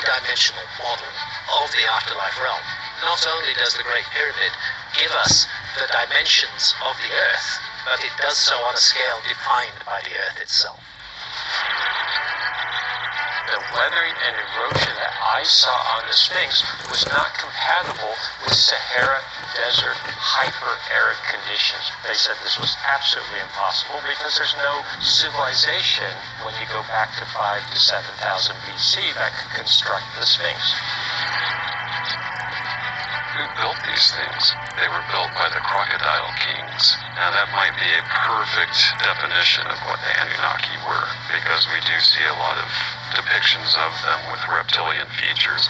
three-dimensional model of the afterlife realm. Not only does the Great Pyramid give us the dimensions of the Earth, but it does so on a scale defined by the Earth itself. The weathering and erosion that I saw on the Sphinx was not compatible with Sahara Desert hyper-arid conditions. They said this was absolutely impossible because there's no civilization when you go back to 5,000 to 7,000 BC that could construct the Sphinx. Who built these things? They were built by the crocodile kings. Now that might be a perfect definition of what the Anunnaki were, because we do see a lot of depictions of them with reptilian features.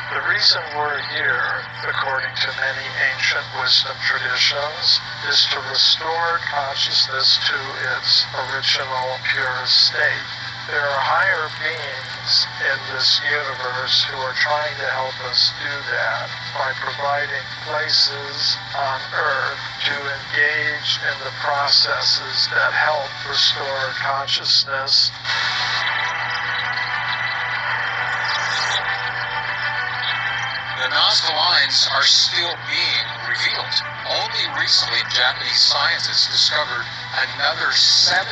The reason we're here, according to many ancient wisdom traditions, is to restore consciousness to its original pure state. There are higher beings in this universe who are trying to help us do that by providing places on Earth to engage in the processes that help restore consciousness. The Nazca lines are still being revealed. Only recently, Japanese scientists discovered another 70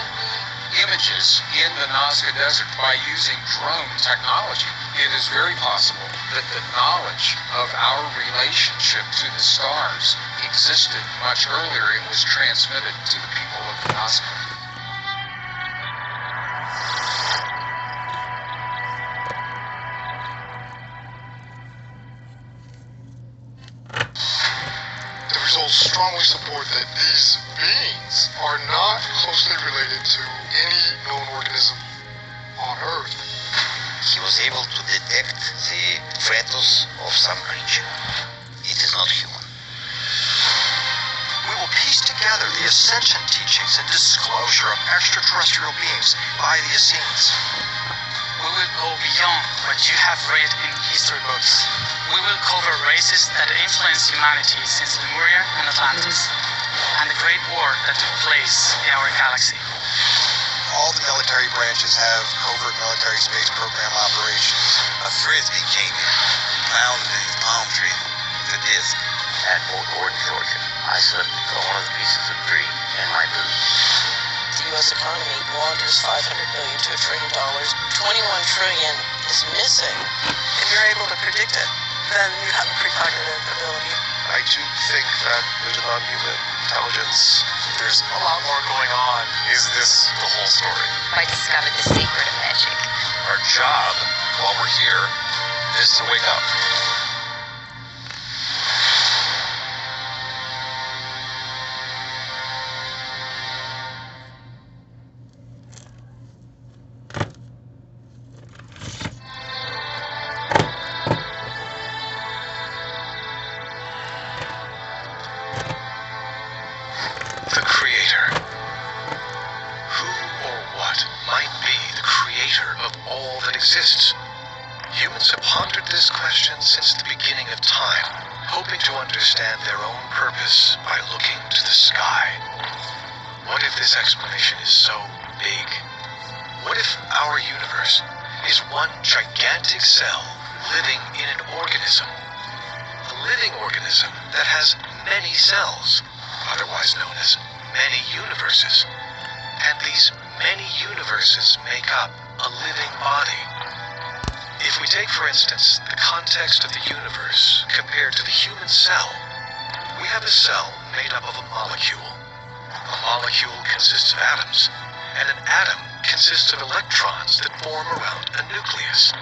images in the Nazca Desert by using drone technology. It is very possible that the knowledge of our relationship to the stars existed much earlier and was transmitted to the people of the Nazca. The results strongly support that these beings are not closely related to any known organism on Earth. He was able to detect the fetus of some creature. It is not human. We will piece together the ascension teachings and disclosure of extraterrestrial beings by the Essenes. We will go beyond what you have read in history books. We will cover races that influenced humanity since Lemuria and Atlantis, and the Great War that took place in our galaxy. All the military branches have covert military space program operations. A frisbee came in, found in a palm tree with a disc at Fort Gordon, Georgia. I slipped one of the pieces of tree in my boot. The U.S. economy wanders $500 billion to $1 trillion. $21 trillion is missing. If you're able to predict it, then you have a precognitive ability. I do think that there's a non-human intelligence. There's a lot more going on. Is this the whole story? I discovered the secret of magic. Our job, while we're here, is to wake up. The Creator. Who or what might be the creator of all that exists? Humans have pondered this question since the beginning of time, hoping to understand their own purpose by looking to the sky. What if this explanation is so big? What if our universe is one gigantic cell living in an organism? A living organism that has many cells, otherwise known as many universes. And these many universes make up a living body. If we take, for instance, the context of the universe compared to the human cell, we have a cell made up of a molecule. A molecule consists of atoms, and an atom consists of electrons that form around a nucleus.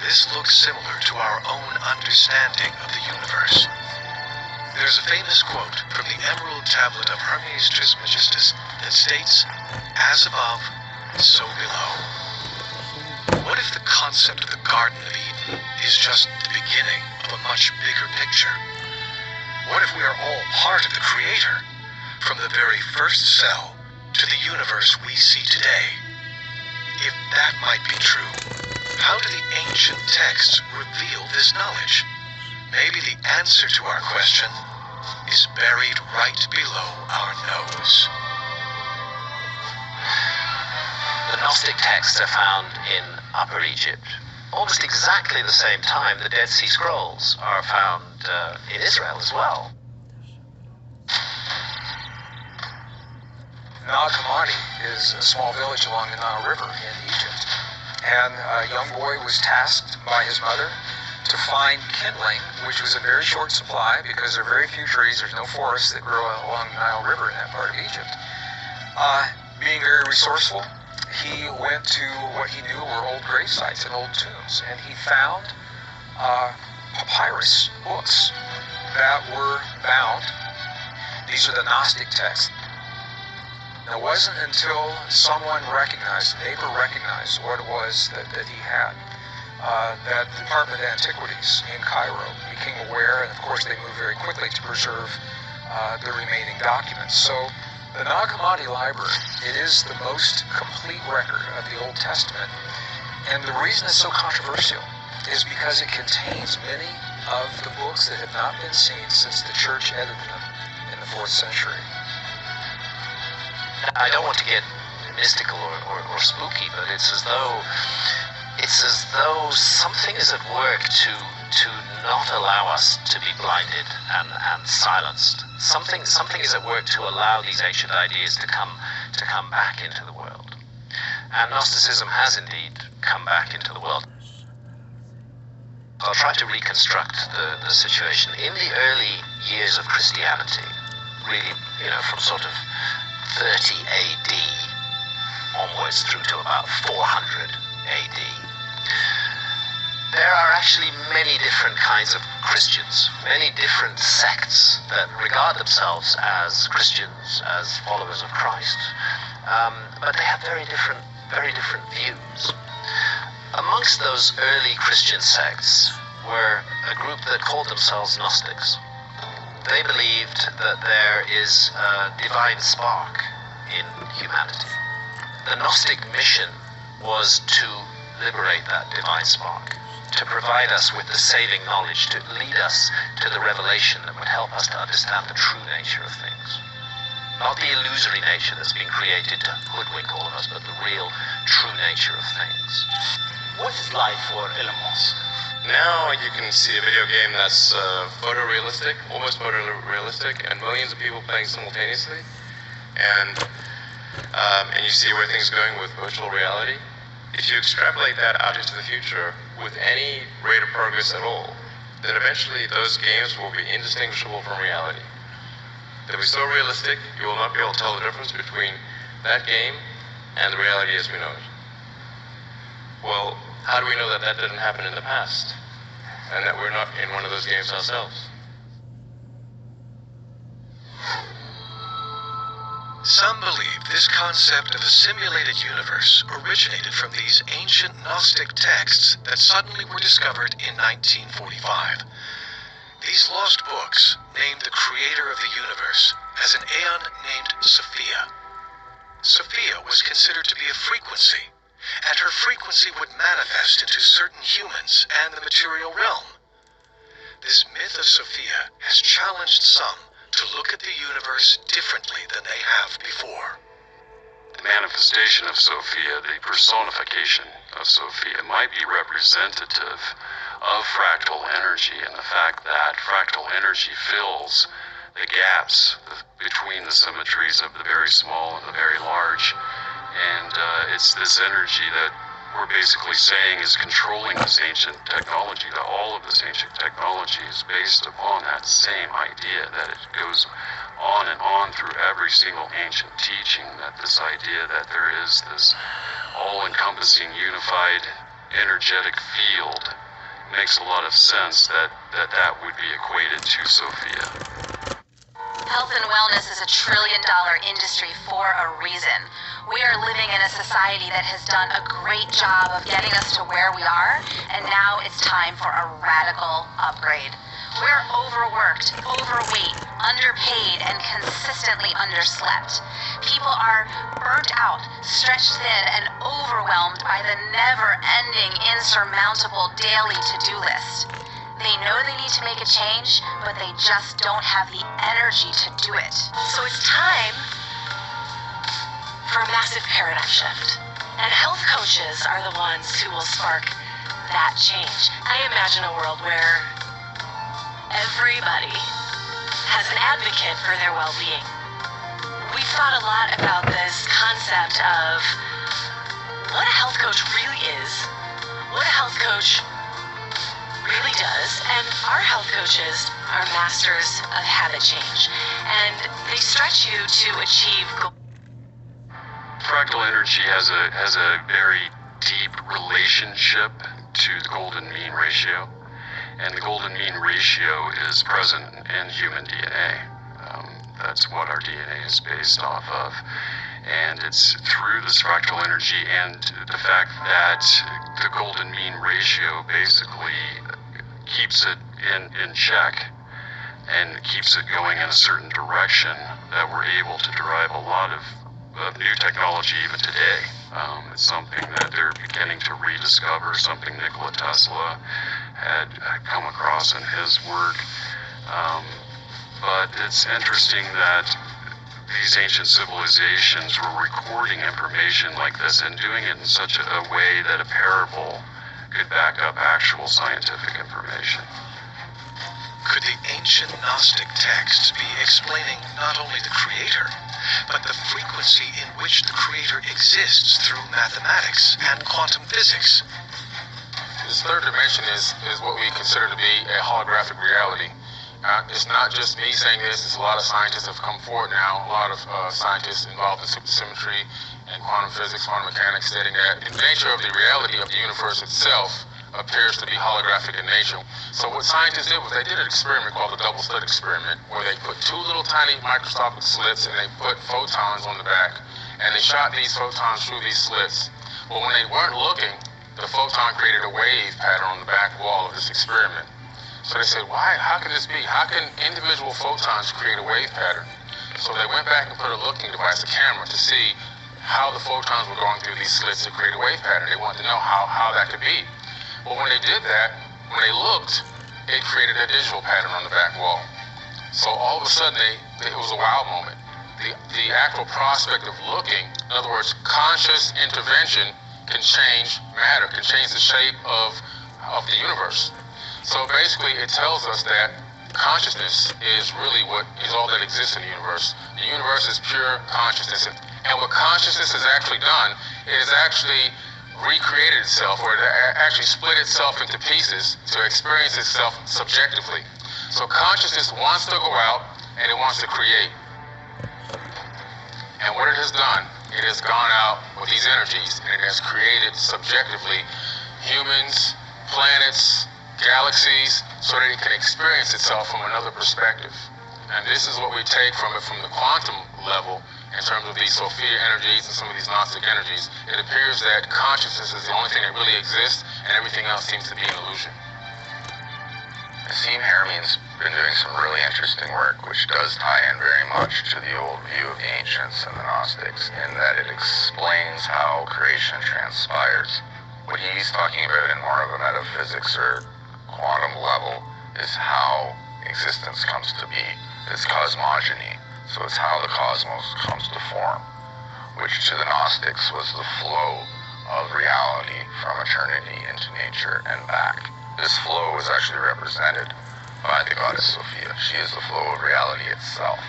This looks similar to our own understanding of the universe. There's a famous quote from the Emerald Tablet of Hermes Trismegistus that states, "As above, so below." What if the concept of the Garden of Eden is just the beginning of a much bigger picture? What if we are all part of the Creator, from the very first cell to the universe we see today? If that might be true, how do the ancient texts reveal this knowledge? Maybe the answer to our question is buried right below our nose. The Gnostic texts are found in Upper Egypt. Almost exactly the same time, the Dead Sea Scrolls are found in Israel as well. Nag Hammadi is a small village along the Nile River in Egypt. And a young boy was tasked by his mother to find kindling, which was a very short supply because there are very few trees. There's no forests that grow along the Nile River in that part of Egypt. Being very resourceful, he went to what he knew were old grave sites and old tombs, and he found papyrus books that were bound. These are the Gnostic texts. It wasn't until someone recognized, a neighbor recognized what it was that he had, that the Department of Antiquities in Cairo became aware, and of course they moved very quickly to preserve the remaining documents. So the Nag Hammadi Library, it is the most complete record of the Old Testament, and the reason it's so controversial is because it contains many of the books that have not been seen since the church edited them in the 4th century. I don't want to get mystical or spooky, but it's as though something is at work to not allow us to be blinded and silenced. Something is at work to allow these ancient ideas to come back into the world. And Gnosticism has indeed come back into the world. I'll try to reconstruct the situation. In the early years of Christianity, really, from sort of 30 AD onwards through to about 400 AD, there are actually many different kinds of Christians, many different sects that regard themselves as Christians, as followers of Christ, but they have very different views. Amongst those early Christian sects were a group that called themselves Gnostics. They believed that there is a divine spark in humanity. The Gnostic mission was to liberate that divine spark, to provide us with the saving knowledge, to lead us to the revelation that would help us to understand the true nature of things. Not the illusory nature that's been created to hoodwink all of us, but the real, true nature of things. What is life for Elon Musk? Now you can see a video game that's photorealistic, almost photorealistic, and millions of people playing simultaneously. And you see where things are going with virtual reality. If you extrapolate that out into the future with any rate of progress at all, then eventually those games will be indistinguishable from reality. They'll be so realistic, you will not be able to tell the difference between that game and the reality as we know it. Well, how do we know that that didn't happen in the past, and that we're not in one of those games ourselves? Some believe this concept of a simulated universe originated from these ancient Gnostic texts that suddenly were discovered in 1945. These lost books named the creator of the universe as an aeon named Sophia. Sophia was considered to be a frequency, and her frequency would manifest into certain humans and the material realm. This myth of Sophia has challenged some to look at the universe differently than they have before. The manifestation of Sophia, the personification of Sophia, might be representative of fractal energy and the fact that fractal energy fills the gaps between the symmetries of the very small and the very large. And it's this energy that we're basically saying is controlling this ancient technology, that all of this ancient technology is based upon that same idea, that it goes on and on through every single ancient teaching, that this idea that there is this all-encompassing, unified, energetic field makes a lot of sense that would be equated to Sophia. Health and wellness is a trillion-dollar industry for a reason. We are living in a society that has done a great job of getting us to where we are, and now it's time for a radical upgrade. We're overworked, overweight, underpaid, and consistently underslept. People are burnt out, stretched thin, and overwhelmed by the never-ending, insurmountable daily to-do list. They know they need to make a change, but they just don't have the energy to do it. So it's time for a massive paradigm shift. And health coaches are the ones who will spark that change. I imagine a world where everybody has an advocate for their well-being. We've thought a lot about this concept of what a health coach really is, what a health coach really does, and our health coaches are masters of habit change, and they stretch you to achieve goals. Fractal energy has a very deep relationship to the golden mean ratio, and the golden mean ratio is present in human DNA. That's what our DNA is based off of, and it's through this fractal energy and the fact that the golden mean ratio basically keeps it in check and keeps it going in a certain direction that we're able to derive a lot of new technology even today. It's something that they're beginning to rediscover, something Nikola Tesla had come across in his work. But it's interesting that these ancient civilizations were recording information like this and doing it in such a way that a parable could back up actual scientific information. Could the ancient Gnostic texts be explaining not only the Creator, but the frequency in which the Creator exists through mathematics and quantum physics? This third dimension is what we consider to be a holographic reality. It's not just me saying this, it's a lot of scientists have come forward now, a lot of scientists involved in supersymmetry and quantum physics, quantum mechanics, stating that the nature of the reality of the universe itself appears to be holographic in nature. So what scientists did was they did an experiment called the double slit experiment, where they put two little tiny microscopic slits and they put photons on the back, and they shot these photons through these slits. Well, when they weren't looking, the photon created a wave pattern on the back wall of this experiment. So they said, why? How can this be? How can individual photons create a wave pattern? So they went back and put a looking device, a camera, to see how the photons were going through these slits to create a wave pattern. They wanted to know how that could be. Well, when they did that, when they looked, it created a digital pattern on the back wall. So all of a sudden, it was a wow moment. The actual prospect of looking, in other words, conscious intervention, can change matter, can change the shape of the universe. So basically, it tells us that consciousness is really what is all that exists in the universe. The universe is pure consciousness. And what consciousness has actually done is actually recreated itself, or it actually split itself into pieces to experience itself subjectively. So consciousness wants to go out and it wants to create. And what it has done, it has gone out with these energies and it has created subjectively humans, planets, galaxies, so that it can experience itself from another perspective. And this is what we take from it from the quantum level in terms of these Sophia energies and some of these Gnostic energies. It appears that consciousness is the only thing that really exists and everything else seems to be an illusion. Nassim Haramein's been doing some really interesting work, which does tie in very much to the old view of the ancients and the Gnostics, in that it explains how creation transpires. What he's talking about in more of a metaphysics or quantum level is how existence comes to be. It's cosmogony, so it's how the cosmos comes to form, which to the Gnostics was the flow of reality from eternity into nature and back. This flow is actually represented by the goddess Sophia. She is the flow of reality itself,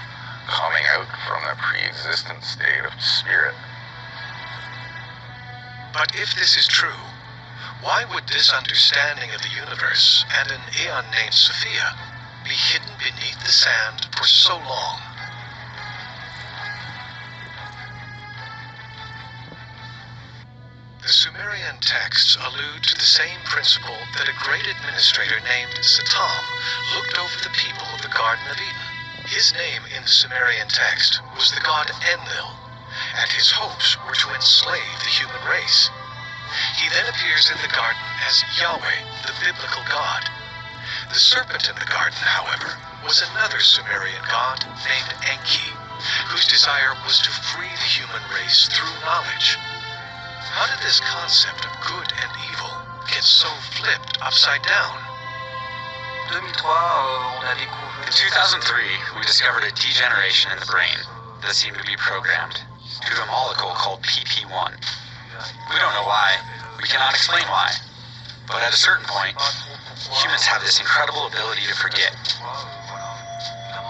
coming out from the pre-existent state of spirit. But if this is true, why would this understanding of the universe and an aeon named Sophia be hidden beneath the sand for so long? The Sumerian texts allude to the same principle that a great administrator named Satam looked over the people of the Garden of Eden. His name in the Sumerian text was the god Enlil, and his hopes were to enslave the human race. He then appears in the garden as Yahweh, the biblical God. The serpent in the garden, however, was another Sumerian god named Enki, whose desire was to free the human race through knowledge. How did this concept of good and evil get so flipped upside down? In 2003, we discovered a degeneration in the brain that seemed to be programmed due to a molecule called PP1. We don't know why. We cannot explain why. But at a certain point, humans have this incredible ability to forget.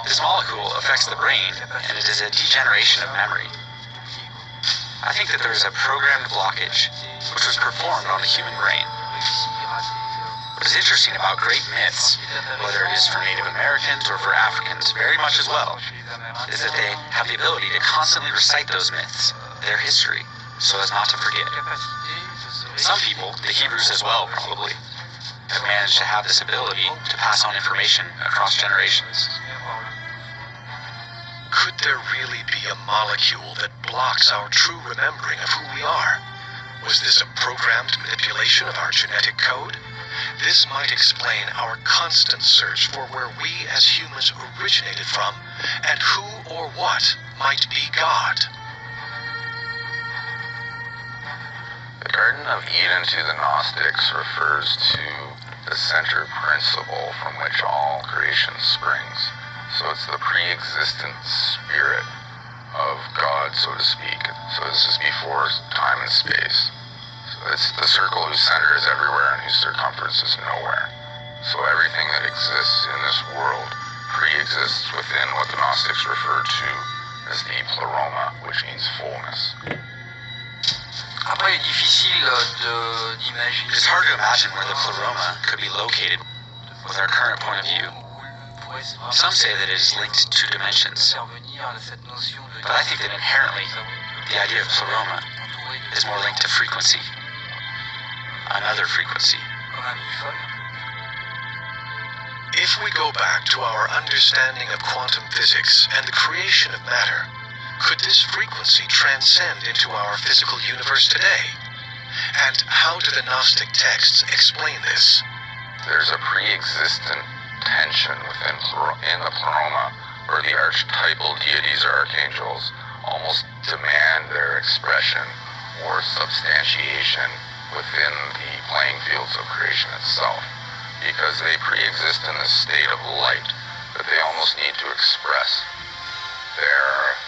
This molecule affects the brain, and it is a degeneration of memory. I think that there is a programmed blockage, which was performed on the human brain. What is interesting about great myths, whether it is for Native Americans or for Africans, very much as well, is that they have the ability to constantly recite those myths, their history, so as not to forget. Some people, the Hebrews as well probably, have managed to have this ability to pass on information across generations. Could there really be a molecule that blocks our true remembering of who we are? Was this a programmed manipulation of our genetic code? This might explain our constant search for where we as humans originated from, and who or what might be God. The Garden of Eden to the Gnostics refers to the center principle from which all creation springs. So it's the pre-existent spirit of God, so to speak. So this is before time and space. So it's the circle whose center is everywhere and whose circumference is nowhere. So everything that exists in this world pre-exists within what the Gnostics refer to as the pleroma, which means fullness. Après, il est difficile d'imaginer. It's hard to imagine where the pleroma could be located with our current point of view. Some say that it is linked to dimensions, but I think that inherently the idea of pleroma is more linked to frequency, another frequency. If we go back to our understanding of quantum physics and the creation of matter, could this frequency transcend into our physical universe today? And how do the Gnostic texts explain this? There's a pre-existent tension in the pleroma, where the archetypal deities or archangels almost demand their expression or substantiation within the playing fields of creation itself, because they pre-exist in this state of light that they almost need to express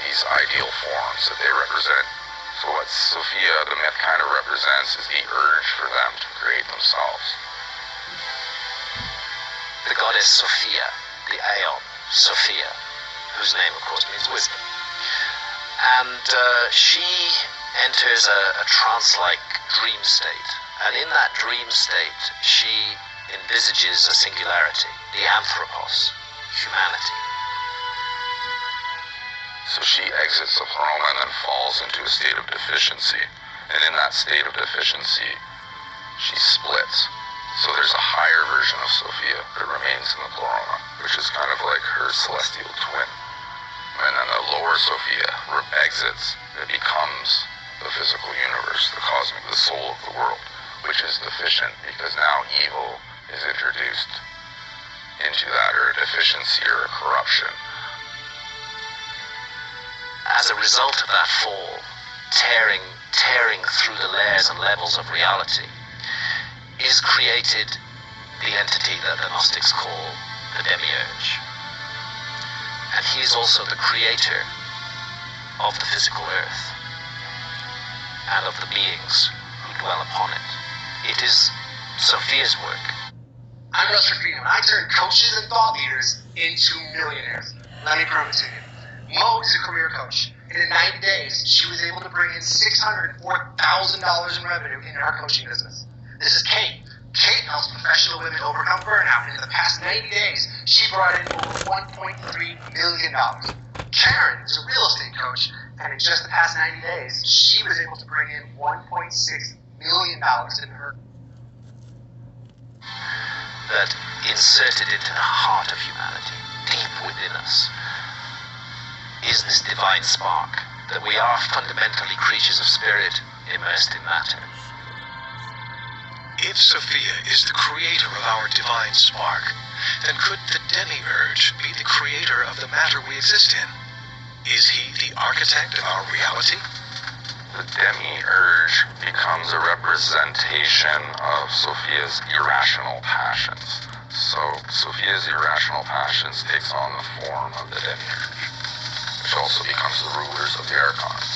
these ideal forms that they represent. So what Sophia, the myth, kind of represents is the urge for them to create themselves. The goddess Sophia, the Aeon, Sophia, whose name of course means wisdom. And she enters a trance-like dream state. And in that dream state, she envisages a singularity, the anthropos, humanity. So she exits the pleroma and then falls into a state of deficiency. And in that state of deficiency, she splits. So there's a higher version of Sophia that remains in the pleroma, which is kind of like her celestial twin. And then the lower Sophia exits. It becomes the physical universe, the cosmic, the soul of the world, which is deficient because now evil is introduced into that, or a deficiency or a corruption. As a result of that fall, tearing through the layers and levels of reality, is created the entity that the Gnostics call the demiurge. And he is also the creator of the physical earth and of the beings who dwell upon it. It is Sophia's work. I'm Russ for Freedom. I turn coaches and thought leaders into millionaires. Let me prove it to you. Mo is a career coach, and in 90 days, she was able to bring in $604,000 in revenue in her coaching business. This is Kate. Kate helps professional women overcome burnout, and in the past 90 days, she brought in over $1.3 million. Karen is a real estate coach, and in just the past 90 days, she was able to bring in $1.6 million in her. That inserted into the heart of humanity, deep within us, is this divine spark, that we are fundamentally creatures of spirit immersed in matter. If Sophia is the creator of our divine spark, then could the demiurge be the creator of the matter we exist in? Is he the architect of our reality? The demiurge becomes a representation of Sophia's irrational passions. So Sophia's irrational passions takes on the form of the demiurge, which also becomes the rulers of the archons.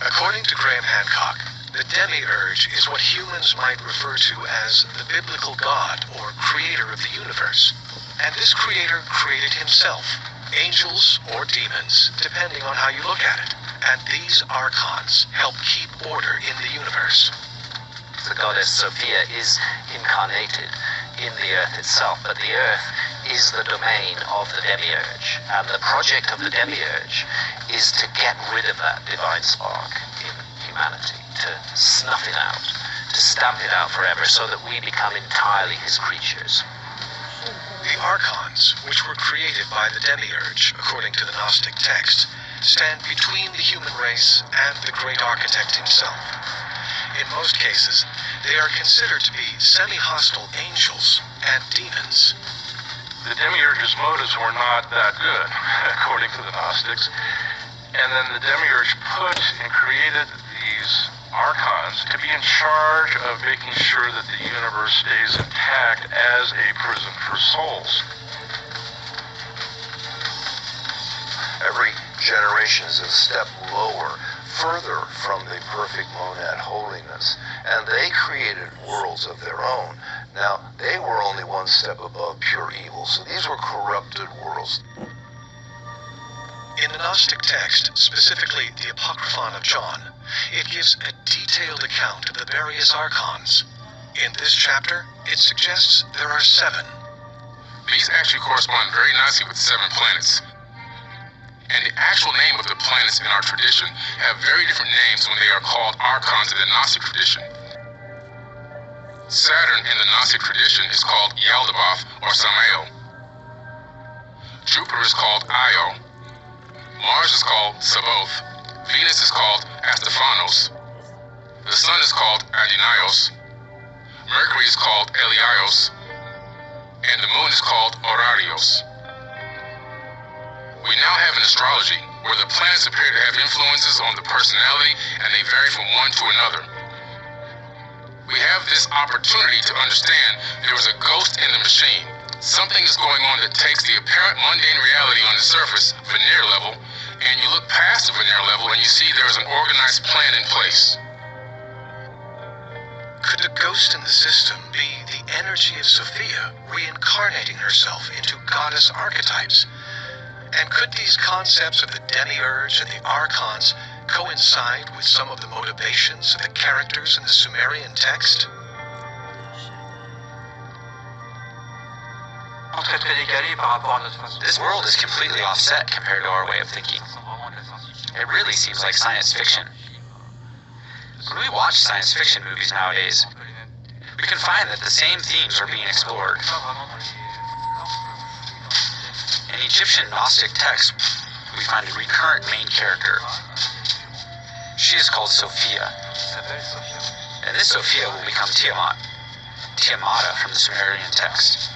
According to Graham Hancock, the demiurge is what humans might refer to as the biblical God or creator of the universe. And this creator created himself, angels or demons, depending on how you look at it. And these archons help keep order in the universe. The goddess Sophia is incarnated in the earth itself, but the earth is the domain of the demiurge. And the project of the demiurge is to get rid of that divine spark in humanity, to snuff it out, to stamp it out forever, so that we become entirely his creatures. The archons, which were created by the demiurge, according to the Gnostic text, stand between the human race and the great architect himself. In most cases, they are considered to be semi-hostile angels and demons. The demiurge's motives were not that good, according to the Gnostics. And then the demiurge put and created these archons to be in charge of making sure that the universe stays intact as a prison for souls. Every generation is a step lower, further from the perfect monad holiness, and they created worlds of their own. Now, they were only one step above pure evil, so these were corrupted worlds. In the Gnostic text, specifically the Apocryphon of John, it gives a detailed account of the various archons. In this chapter, it suggests there are 7. These actually correspond very nicely with 7 planets. And the actual name of the planets in our tradition have very different names when they are called archons in the Gnostic tradition. Saturn in the Gnostic tradition is called Yaldabaoth or Samael. Jupiter is called Io. Mars is called Sabaoth. Venus is called Astaphanos. The Sun is called Adenios. Mercury is called Eliaios. And the Moon is called Horarios. We now have an astrology where the planets appear to have influences on the personality and they vary from one to another. We have this opportunity to understand there is a ghost in the machine. Something is going on that takes the apparent mundane reality on the surface, veneer level, and you look past the veneer level and you see there is an organized plan in place. Could the ghost in the system be the energy of Sophia reincarnating herself into goddess archetypes? And could these concepts of the demiurge and the archons coincide with some of the motivations of the characters in the Sumerian text? This world is completely offset compared to our way of thinking. It really seems like science fiction. When we watch science fiction movies nowadays, we can find that the same themes are being explored. In Egyptian Gnostic texts, we find a recurrent main character. She is called Sophia. And this Sophia will become Tiamat, Tiamata from the Sumerian text.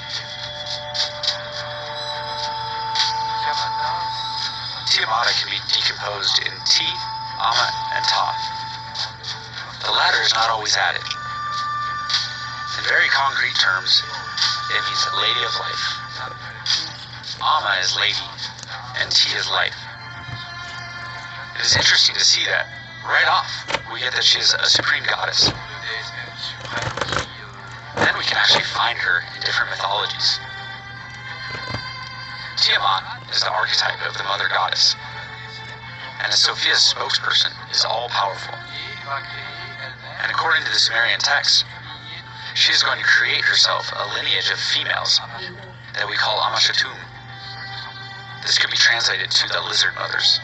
Tiamata can be decomposed in Ti, Amat, and Ta. The latter is not always added. In very concrete terms, it means Lady of Life. Amma is lady, and T is life. It is interesting to see that, right off, we get that she is a supreme goddess. Then we can actually find her in different mythologies. Tiamat is the archetype of the mother goddess, and as Sophia's spokesperson, is all-powerful. And according to the Sumerian text, she is going to create herself a lineage of females that we call Amashatum. This could be translated to the lizard mothers.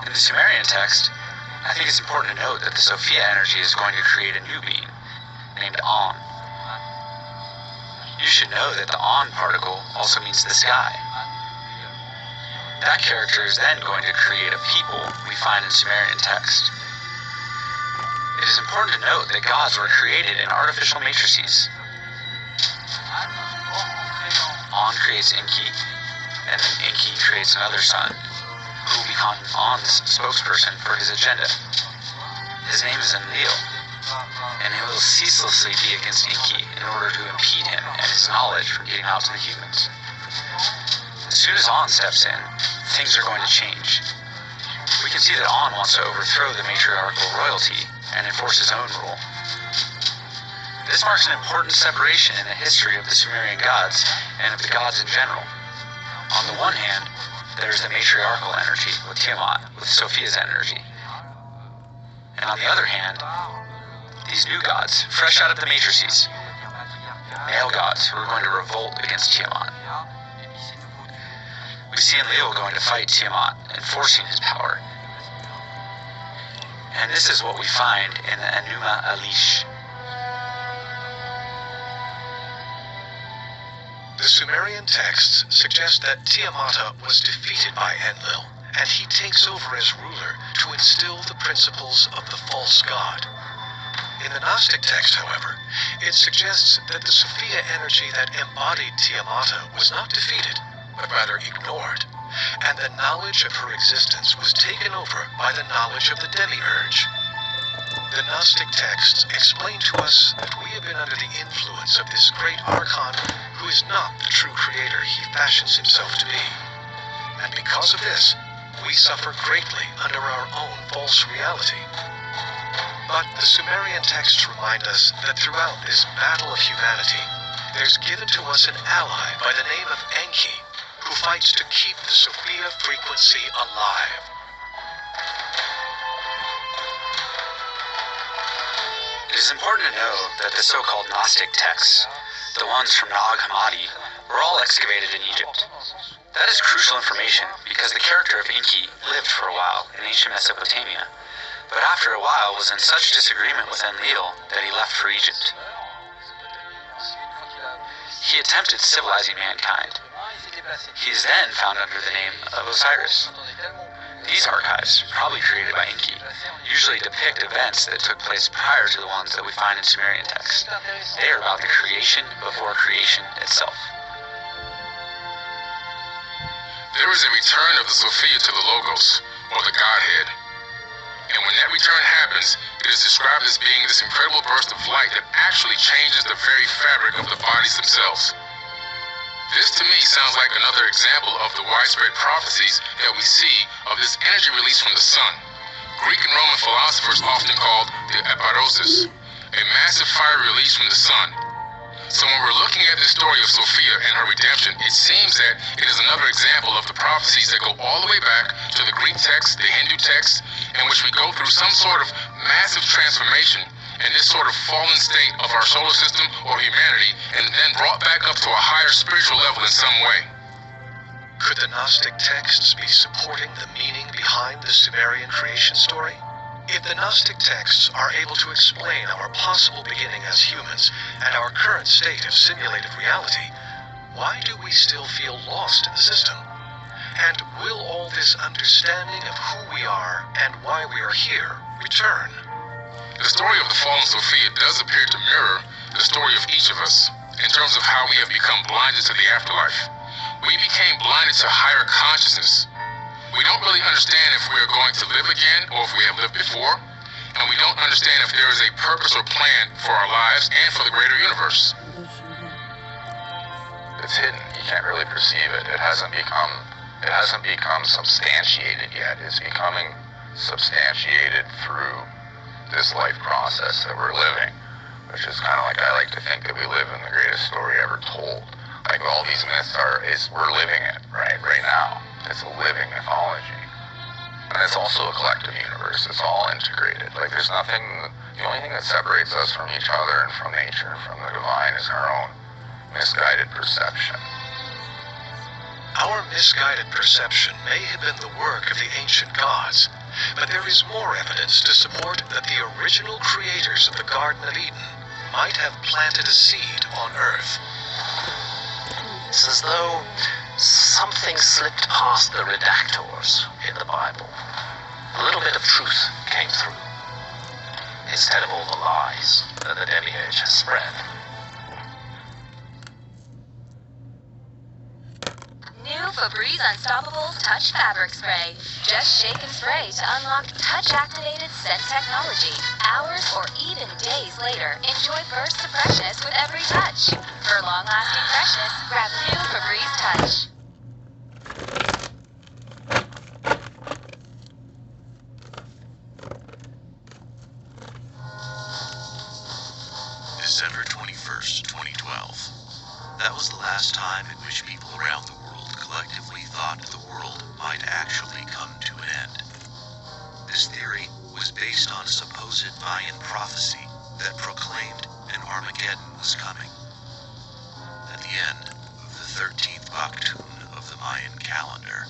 In the Sumerian text, I think it's important to note that the Sophia energy is going to create a new being, named An. You should know that the An particle also means the sky. That character is then going to create a people we find in Sumerian text. It is important to note that gods were created in artificial matrices. An creates Enki, and then Enki creates another son, who will become An's spokesperson for his agenda. His name is Enlil, and he will ceaselessly be against Enki in order to impede him and his knowledge from getting out to the humans. As soon as An steps in, things are going to change. We can see that On wants to overthrow the matriarchal royalty and enforce his own rule. This marks an important separation in the history of the Sumerian gods and of the gods in general. On the one hand, there's the matriarchal energy with Tiamat, with Sophia's energy. And on the other hand, these new gods, fresh out of the matrices, male gods who are going to revolt against Tiamat. We see Enlil going to fight Tiamat, enforcing his power. And this is what we find in the Enuma Elish. The Sumerian texts suggest that Tiamata was defeated by Enlil, and he takes over as ruler to instill the principles of the false god. In the Gnostic text, however, it suggests that the Sophia energy that embodied Tiamata was not defeated, but rather ignored, and the knowledge of her existence was taken over by the knowledge of the demiurge. The Gnostic texts explain to us that we have been under the influence of this great archon who is not the true creator he fashions himself to be. And because of this, we suffer greatly under our own false reality. But the Sumerian texts remind us that throughout this battle of humanity, there's given to us an ally by the name of Enki, who fights to keep the Sophia frequency alive. It is important to know that the so-called Gnostic texts, the ones from Nag Hammadi, were all excavated in Egypt. That is crucial information because the character of Enki lived for a while in ancient Mesopotamia, but after a while was in such disagreement with Enlil that he left for Egypt. He attempted civilizing mankind. He is then found under the name of Osiris. These archives, probably created by Enki, usually depict events that took place prior to the ones that we find in Sumerian texts. They are about the creation before creation itself. There is a return of the Sophia to the Logos, or the Godhead. And when that return happens, it is described as being this incredible burst of light that actually changes the very fabric of the bodies themselves. This to me sounds like another example of the widespread prophecies that we see of this energy release from the sun. Greek and Roman philosophers often called the eparosis, a massive fire release from the sun. So when we're looking at the story of Sophia and her redemption, it seems that it is another example of the prophecies that go all the way back to the Greek text, the Hindu text, in which we go through some sort of massive transformation in this sort of fallen state of our solar system or humanity, and then brought back up to a higher spiritual level in some way. Could the Gnostic texts be supporting the meaning behind the Sumerian creation story? If the Gnostic texts are able to explain our possible beginning as humans and our current state of simulated reality, why do we still feel lost in the system? And will all this understanding of who we are and why we are here return? The story of the fallen Sophia does appear to mirror the story of each of us in terms of how we have become blinded to the afterlife. We became blinded to higher consciousness. We don't really understand if we are going to live again or if we have lived before, and we don't understand if there is a purpose or plan for our lives and for the greater universe. It's hidden. You can't really perceive it. It hasn't become substantiated yet. It's becoming substantiated through this life process that we're living, which is kind of like, I like to think that we live in the greatest story ever told. Like all these myths we're living it right now. It's a living mythology. And it's also a collective universe. It's all integrated. Like there's nothing, the only thing that separates us from each other and from nature, from the divine, is our own misguided perception. Our misguided perception may have been the work of the ancient gods, but there is more evidence to support that the original creators of the Garden of Eden might have planted a seed on Earth. It's as though something slipped past the redactors in the Bible. A little bit of truth came through, instead of all the lies that the demiurge has spread. New Febreze Unstoppable Touch Fabric Spray. Just shake and spray to unlock touch-activated scent technology. Hours or even days later, enjoy bursts of freshness with every touch. For long-lasting freshness, grab new Febreze Touch. December 21st, 2012. That was the last time in which people around the world collectively thought the world might actually come to an end. This theory was based on a supposed Mayan prophecy that proclaimed an Armageddon was coming. At the end of the 13th Baktun of the Mayan calendar,